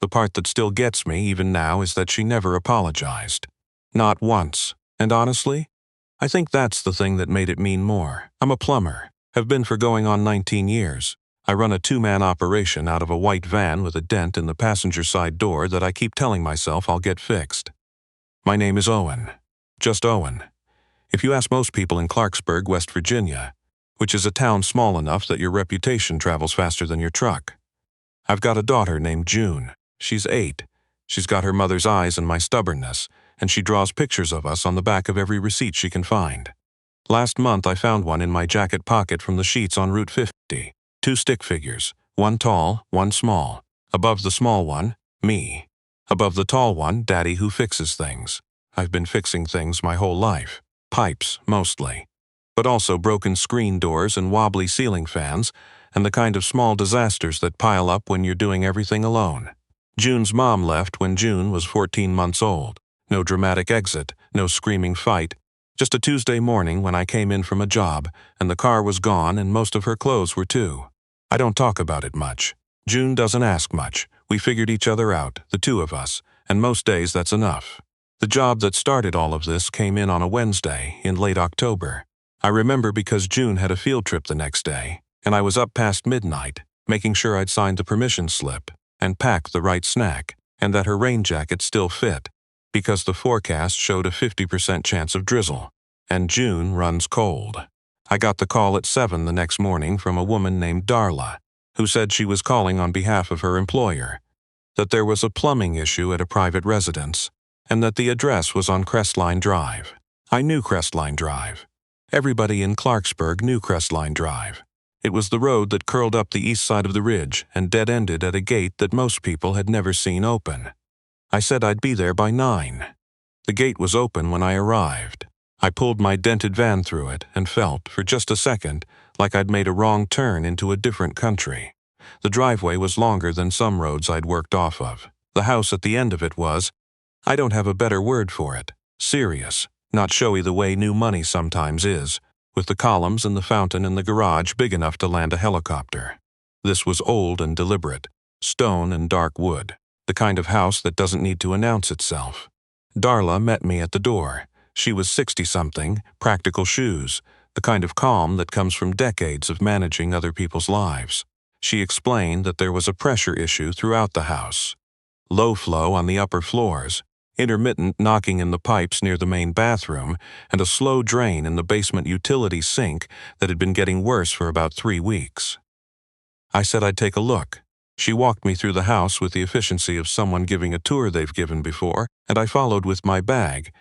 The part that still gets me even now is that she never apologized. Not once. And honestly, I think that's the thing that made it mean more. I'm a plumber. Have been for going on 19 years. I run a two-man operation out of a white van with a dent in the passenger side door that I keep telling myself I'll get fixed. My name is Owen. Just Owen. If you ask most people in Clarksburg, West Virginia, which is a town small enough that your reputation travels faster than your truck. I've got a daughter named June. She's 8. She's got her mother's eyes and my stubbornness, and she draws pictures of us on the back of every receipt she can find. Last month I found one in my jacket pocket from the sheets on Route 50. 2 stick figures, one tall, one small. Above the small one, me. Above the tall one, Daddy who fixes things. I've been fixing things my whole life. Pipes, mostly. But also broken screen doors and wobbly ceiling fans, and the kind of small disasters that pile up when you're doing everything alone. June's mom left when June was 14 months old. No dramatic exit, no screaming fight. Just a Tuesday morning when I came in from a job, and the car was gone and most of her clothes were too. I don't talk about it much. June doesn't ask much. We figured each other out, the two of us, and most days that's enough. The job that started all of this came in on a Wednesday in late October. I remember because June had a field trip the next day, and I was up past midnight, making sure I'd signed the permission slip and packed the right snack, and that her rain jacket still fit, because the forecast showed a 50% chance of drizzle, and June runs cold. I got the call at 7 the next morning from a woman named Darla, who said she was calling on behalf of her employer, that there was a plumbing issue at a private residence, and that the address was on Crestline Drive. I knew Crestline Drive. Everybody in Clarksburg knew Crestline Drive. It was the road that curled up the east side of the ridge and dead-ended at a gate that most people had never seen open. I said I'd be there by 9. The gate was open when I arrived. I pulled my dented van through it and felt, for just a second, like I'd made a wrong turn into a different country. The driveway was longer than some roads I'd worked off of. The house at the end of it was, I don't have a better word for it, serious, not showy the way new money sometimes is, with the columns and the fountain and the garage big enough to land a helicopter. This was old and deliberate, stone and dark wood, the kind of house that doesn't need to announce itself. Darla met me at the door. She was 60-something, practical shoes, the kind of calm that comes from decades of managing other people's lives. She explained that there was a pressure issue throughout the house. Low flow on the upper floors, intermittent knocking in the pipes near the main bathroom, and a slow drain in the basement utility sink that had been getting worse for about 3 weeks. I said I'd take a look. She walked me through the house with the efficiency of someone giving a tour they've given before, and I followed with my bag,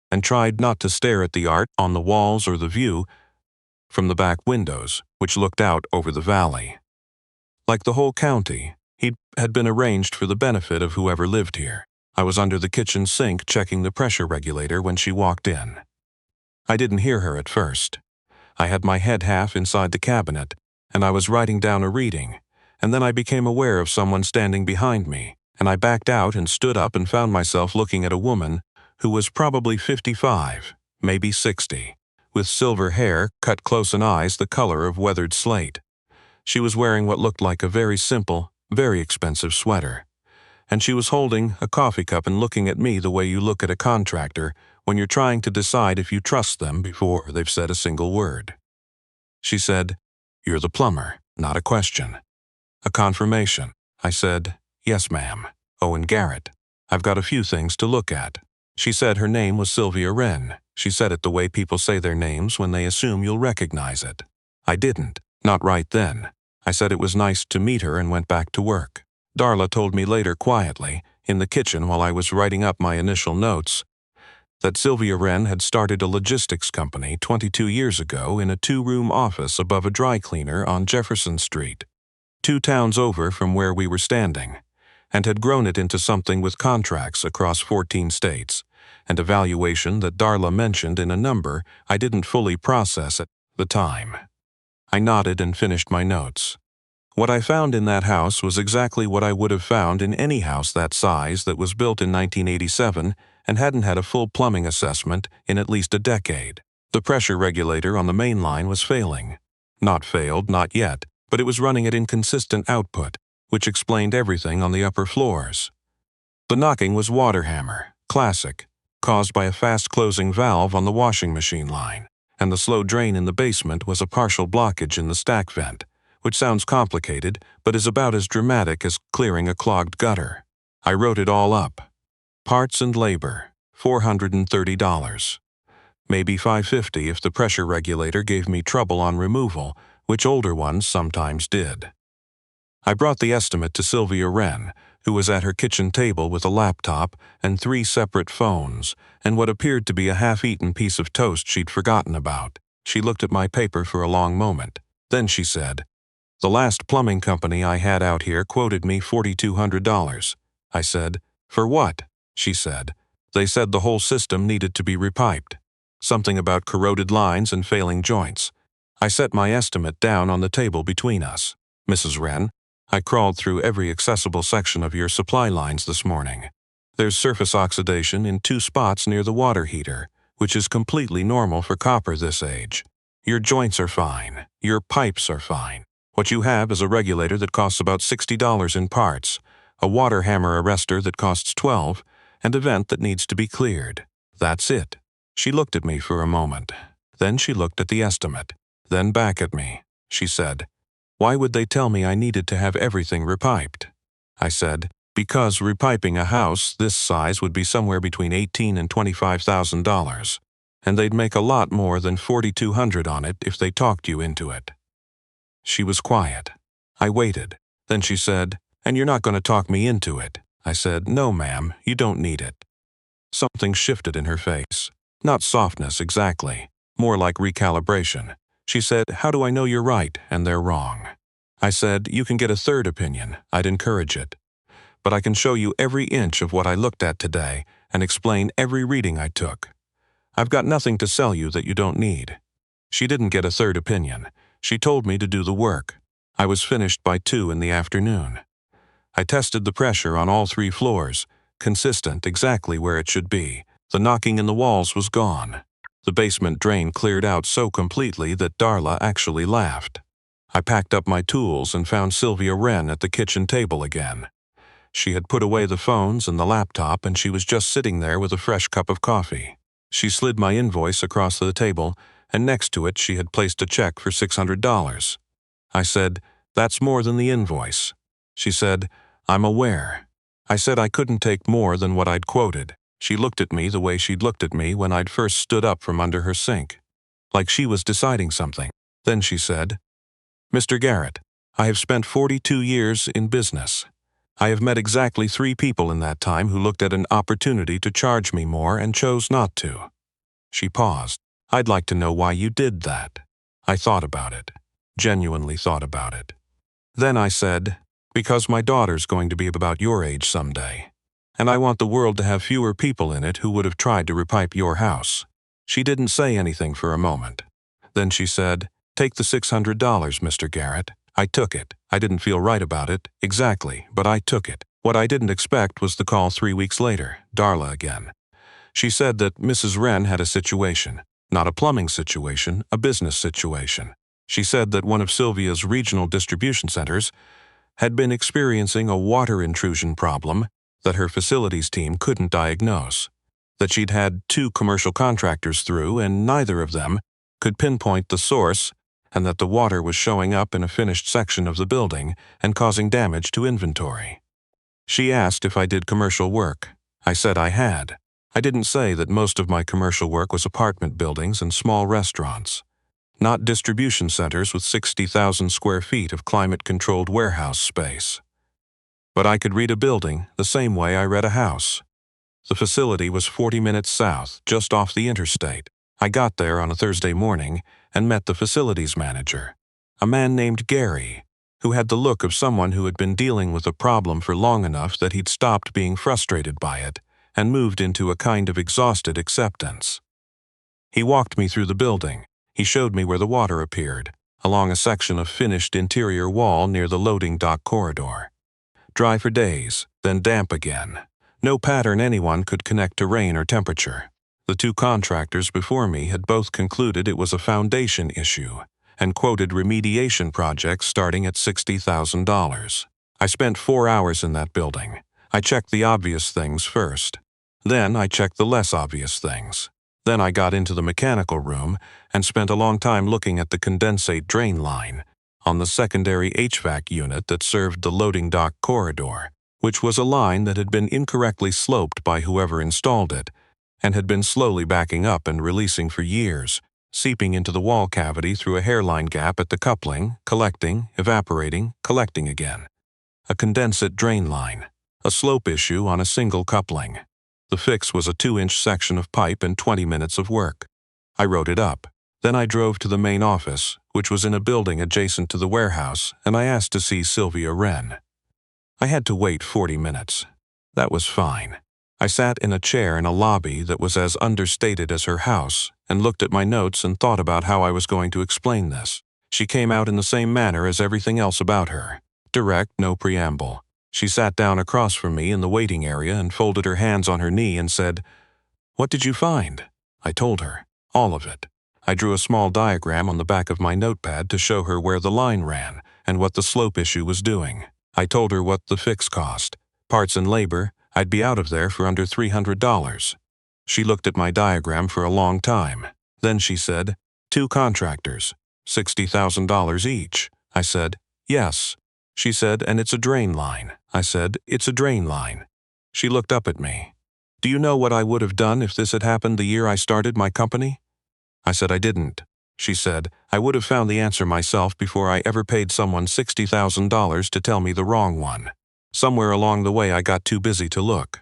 and tried not to stare at the art on the walls or the view from the back windows, which looked out over the valley. Like the whole county, had been arranged for the benefit of whoever lived here. I was under the kitchen sink checking the pressure regulator when she walked in. I didn't hear her at first. I had my head half inside the cabinet, and I was writing down a reading, and then I became aware of someone standing behind me, and I backed out and stood up and found myself looking at a woman who was probably 55, maybe 60, with silver hair cut close and eyes the color of weathered slate. She was wearing what looked like a very simple, very expensive sweater, and she was holding a coffee cup and looking at me the way you look at a contractor when you're trying to decide if you trust them before they've said a single word. She said, "You're the plumber," not a question. A confirmation. I said, "Yes, ma'am. Owen Garrett. I've got a few things to look at." She said her name was Sylvia Wren. She said it the way people say their names when they assume you'll recognize it. I didn't, not right then. I said it was nice to meet her and went back to work. Darla told me later quietly, in the kitchen while I was writing up my initial notes, that Sylvia Wren had started a logistics company 22 years ago in a 2-room office above a dry cleaner on Jefferson Street, 2 towns over from where we were standing, and had grown it into something with contracts across 14 states, and a valuation that Darla mentioned in a number I didn't fully process at the time. I nodded and finished my notes. What I found in that house was exactly what I would have found in any house that size that was built in 1987 and hadn't had a full plumbing assessment in at least a decade. The pressure regulator on the main line was failing. Not failed, not yet, but it was running at inconsistent output, which explained everything on the upper floors. The knocking was water hammer, classic, caused by a fast-closing valve on the washing machine line, and the slow drain in the basement was a partial blockage in the stack vent, which sounds complicated but is about as dramatic as clearing a clogged gutter. I wrote it all up. Parts and labor, $430. Maybe $550 if the pressure regulator gave me trouble on removal, which older ones sometimes did. I brought the estimate to Sylvia Wren, who was at her kitchen table with a laptop and 3 separate phones and what appeared to be a half-eaten piece of toast she'd forgotten about. She looked at my paper for a long moment. Then she said, "The last plumbing company I had out here quoted me $4,200. I said, "For what?" She said, "They said the whole system needed to be repiped. Something about corroded lines and failing joints." I set my estimate down on the table between us. "Mrs. Wren, I crawled through every accessible section of your supply lines this morning. There's surface oxidation in 2 spots near the water heater, which is completely normal for copper this age. Your joints are fine. Your pipes are fine. What you have is a regulator that costs about $60 in parts, a water hammer arrestor that costs $12, and a vent that needs to be cleared. That's it." She looked at me for a moment. Then she looked at the estimate. Then back at me. She said, "Why would they tell me I needed to have everything repiped?" I said, "Because repiping a house this size would be somewhere between $18,000 and $25,000, and they'd make a lot more than $4,200 on it if they talked you into it." She was quiet. I waited. Then she said, "And you're not going to talk me into it?" I said, "No, ma'am, you don't need it." Something shifted in her face. Not softness exactly, more like recalibration. She said, "How do I know you're right and they're wrong?" I said, "You can get a third opinion. I'd encourage it. But I can show you every inch of what I looked at today and explain every reading I took. I've got nothing to sell you that you don't need." She didn't get a third opinion. She told me to do the work. I was finished by 2 in the afternoon. I tested the pressure on all 3 floors, consistent, exactly where it should be. The knocking in the walls was gone. The basement drain cleared out so completely that Darla actually laughed. I packed up my tools and found Sylvia Wren at the kitchen table again. She had put away the phones and the laptop, and she was just sitting there with a fresh cup of coffee. She slid my invoice across the table, and next to it she had placed a check for $600. I said, "That's more than the invoice." She said, "I'm aware." I said I couldn't take more than what I'd quoted. She looked at me the way she'd looked at me when I'd first stood up from under her sink, like she was deciding something. Then she said, "Mr. Garrett, I have spent 42 years in business. I have met exactly 3 people in that time who looked at an opportunity to charge me more and chose not to." She paused. "I'd like to know why you did that." I thought about it, genuinely thought about it. Then I said, "Because my daughter's going to be about your age someday, and I want the world to have fewer people in it who would have tried to repipe your house." She didn't say anything for a moment. Then she said, "Take the $600, Mr. Garrett." I took it. I didn't feel right about it, exactly, but I took it. What I didn't expect was the call 3 weeks later, Darla again. She said that Mrs. Wren had a situation, not a plumbing situation, a business situation. She said that one of Sylvia's regional distribution centers had been experiencing a water intrusion problem that her facilities team couldn't diagnose, that she'd had 2 commercial contractors through and neither of them could pinpoint the source, and that the water was showing up in a finished section of the building and causing damage to inventory. She asked if I did commercial work. I said I had. I didn't say that most of my commercial work was apartment buildings and small restaurants, not distribution centers with 60,000 square feet of climate-controlled warehouse space. But I could read a building the same way I read a house. The facility was 40 minutes south, just off the interstate. I got there on a Thursday morning and met the facilities manager, a man named Gary, who had the look of someone who had been dealing with a problem for long enough that he'd stopped being frustrated by it and moved into a kind of exhausted acceptance. He walked me through the building. He showed me where the water appeared, along a section of finished interior wall near the loading dock corridor. Dry for days, then damp again. No pattern anyone could connect to rain or temperature. The 2 contractors before me had both concluded it was a foundation issue and quoted remediation projects starting at $60,000. I spent 4 hours in that building. I checked the obvious things first. Then I checked the less obvious things. Then I got into the mechanical room and spent a long time looking at the condensate drain line on the secondary HVAC unit that served the loading dock corridor, which was a line that had been incorrectly sloped by whoever installed it and had been slowly backing up and releasing for years, seeping into the wall cavity through a hairline gap at the coupling, collecting, evaporating, collecting again. A condensate drain line, a slope issue on a single coupling. The fix was a 2-inch section of pipe and 20 minutes of work. I wrote it up. Then I drove to the main office, which was in a building adjacent to the warehouse, and I asked to see Sylvia Wren. I had to wait 40 minutes. That was fine. I sat in a chair in a lobby that was as understated as her house and looked at my notes and thought about how I was going to explain this. She came out in the same manner as everything else about her. Direct, no preamble. She sat down across from me in the waiting area and folded her hands on her knee and said, "What did you find?" I told her. All of it. I drew a small diagram on the back of my notepad to show her where the line ran and what the slope issue was doing. I told her what the fix cost. Parts and labor, I'd be out of there for under $300. She looked at my diagram for a long time. Then she said, 2 contractors, $60,000 each. I said, yes. She said, and it's a drain line. I said, it's a drain line. She looked up at me. Do you know what I would have done if this had happened the year I started my company? I said I didn't. She said, I would have found the answer myself before I ever paid someone $60,000 to tell me the wrong one. Somewhere along the way I got too busy to look.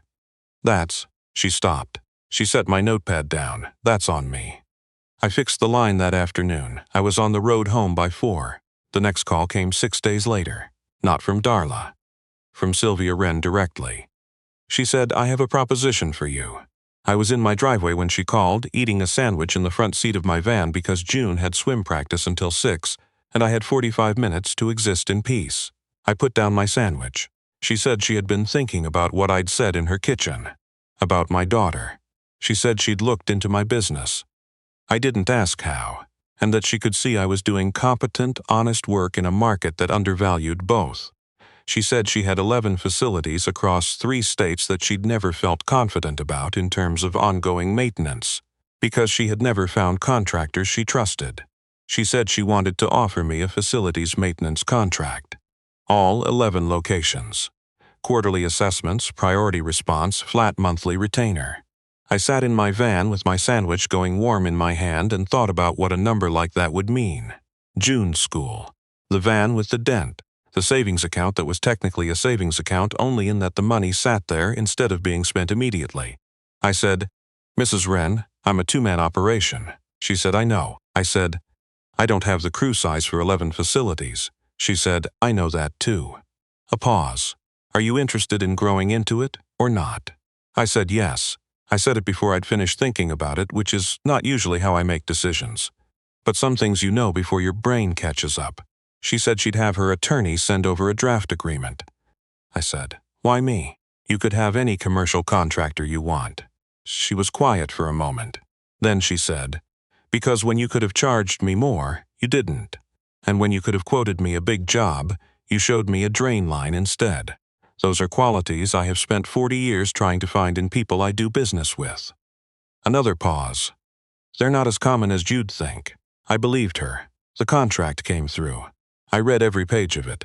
She stopped. She set my notepad down. That's on me. I fixed the line that afternoon. I was on the road home by 4. The next call came 6 days later. Not from Darla. From Sylvia Wren directly. She said, I have a proposition for you. I was in my driveway when she called, eating a sandwich in the front seat of my van because June had swim practice until 6, and I had 45 minutes to exist in peace. I put down my sandwich. She said she had been thinking about what I'd said in her kitchen. About my daughter. She said she'd looked into my business. I didn't ask how, and that she could see I was doing competent, honest work in a market that undervalued both. She said she had 11 facilities across 3 states that she'd never felt confident about in terms of ongoing maintenance, because she had never found contractors she trusted. She said she wanted to offer me a facilities maintenance contract. All 11 locations. Quarterly assessments, priority response, flat monthly retainer. I sat in my van with my sandwich going warm in my hand and thought about what a number like that would mean. June's school. The van with the dent. The savings account that was technically a savings account only in that the money sat there instead of being spent immediately. I said, Mrs. Wren, I'm a 2-man operation. She said, I know. I said, I don't have the crew size for 11 facilities. She said, I know that too. A pause. Are you interested in growing into it or not? I said yes. I said it before I'd finished thinking about it, which is not usually how I make decisions. But some things you know before your brain catches up. She said she'd have her attorney send over a draft agreement. I said, why me? You could have any commercial contractor you want. She was quiet for a moment. Then she said, because when you could have charged me more, you didn't. And when you could have quoted me a big job, you showed me a drain line instead. Those are qualities I have spent 40 years trying to find in people I do business with. Another pause. They're not as common as you'd think. I believed her. The contract came through. I read every page of it.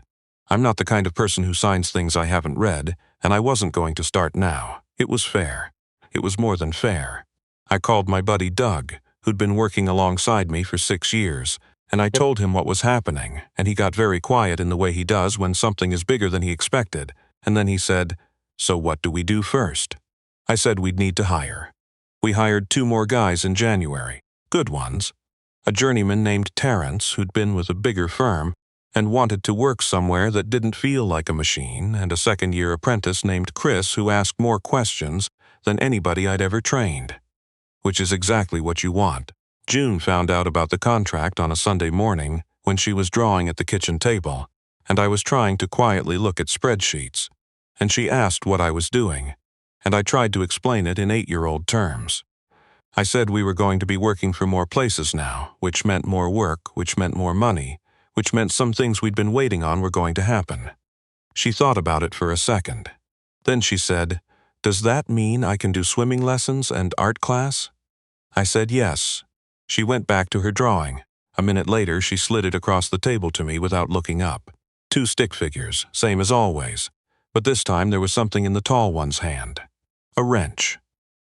I'm not the kind of person who signs things I haven't read, and I wasn't going to start now. It was fair. It was more than fair. I called my buddy Doug, who'd been working alongside me for 6 years, and I told him what was happening, and he got very quiet in the way he does when something is bigger than he expected, and then he said, so what do we do first? I said we'd need to hire. We hired 2 more guys in January. Good ones. A journeyman named Terrence, who'd been with a bigger firm, and wanted to work somewhere that didn't feel like a machine, and a second-year apprentice named Chris who asked more questions than anybody I'd ever trained. Which is exactly what you want. June found out about the contract on a Sunday morning when she was drawing at the kitchen table, and I was trying to quietly look at spreadsheets, and she asked what I was doing, and I tried to explain it in 8-year-old terms. I said we were going to be working for more places now, which meant more work, which meant more money, which meant some things we'd been waiting on were going to happen. She thought about it for a second. Then she said, "Does that mean I can do swimming lessons and art class?" I said yes. She went back to her drawing. A minute later, she slid it across the table to me without looking up. 2 stick figures, same as always. But this time there was something in the tall one's hand. A wrench.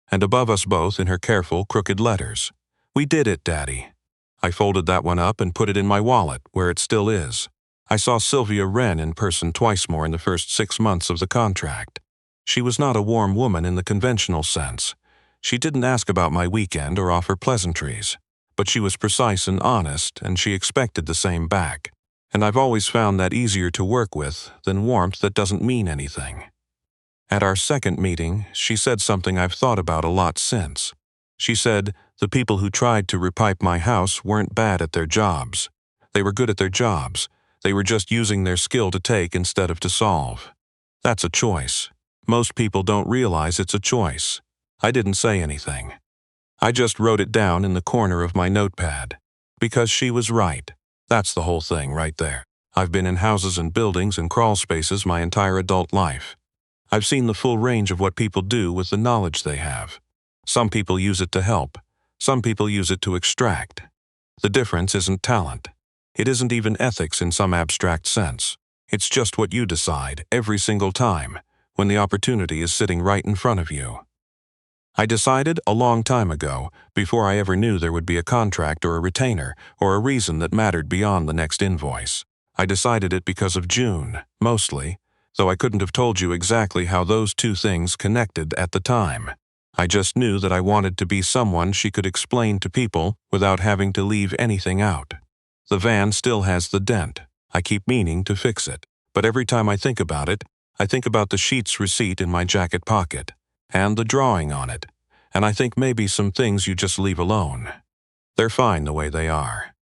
And above us both in her careful, crooked letters, "We did it, Daddy." I folded that one up and put it in my wallet, where it still is. I saw Sylvia Wren in person twice more in the first 6 months of the contract. She was not a warm woman in the conventional sense. She didn't ask about my weekend or offer pleasantries. But she was precise and honest, and she expected the same back. And I've always found that easier to work with than warmth that doesn't mean anything. At our second meeting, she said something I've thought about a lot since. She said, the people who tried to repipe my house weren't bad at their jobs. They were good at their jobs. They were just using their skill to take instead of to solve. That's a choice. Most people don't realize it's a choice. I didn't say anything. I just wrote it down in the corner of my notepad. Because she was right. That's the whole thing right there. I've been in houses and buildings and crawl spaces my entire adult life. I've seen the full range of what people do with the knowledge they have. Some people use it to help. Some people use it to extract. The difference isn't talent. It isn't even ethics in some abstract sense. It's just what you decide every single time when the opportunity is sitting right in front of you. I decided a long time ago, before I ever knew there would be a contract or a retainer or a reason that mattered beyond the next invoice. I decided it because of June, mostly, though I couldn't have told you exactly how those two things connected at the time. I just knew that I wanted to be someone she could explain to people without having to leave anything out. The van still has the dent. I keep meaning to fix it, but every time I think about it, I think about the Sheets receipt in my jacket pocket, and the drawing on it, and I think maybe some things you just leave alone. They're fine the way they are.